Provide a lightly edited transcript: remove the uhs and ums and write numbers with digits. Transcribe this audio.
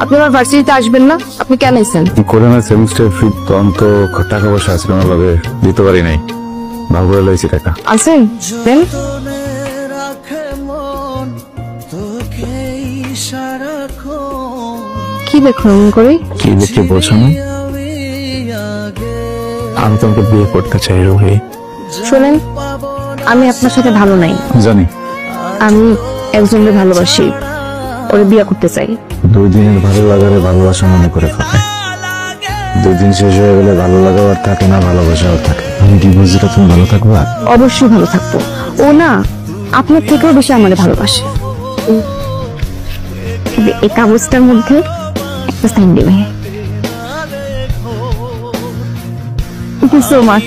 আপনি আমার ভার্সিটিতে আসবেন না? আপনি কেন এসেছেন? করে না সেমিস্টার ফি তখন তো টাকা পয়সা আছে কোনোভাবে দিতে পারি নাই, ভাগ করে লইছি টাকা। আসেন দেন। কি দেখুন এমন করে? কি দেখে বলছো না? আমি তোমাকে বিয়ে করতে চাই রোহি। শোনেন, আমি আপনার সাথে ভালো নাই। জানি। আমি একজনকে ভালোবাসি, ওরে বিয়ে করতে চাই। 2 দিনের ভালো লাগারে ভালোবাসা মনে করে ফেলে। 2 দিন শেষ হয়ে গেলে ভালো লাগাও আর থাকে না, ভালোবাসাও থাকে। আমি কি বুঝি তুমি ভালো থাকবা? অবশ্যই ভালো থাকবো। ও না আপনার থেকেও বেশি আমারে ভালোবাসে। এই কাগজটার মধ্যে একটা সাইন দেবে। Thank you so much.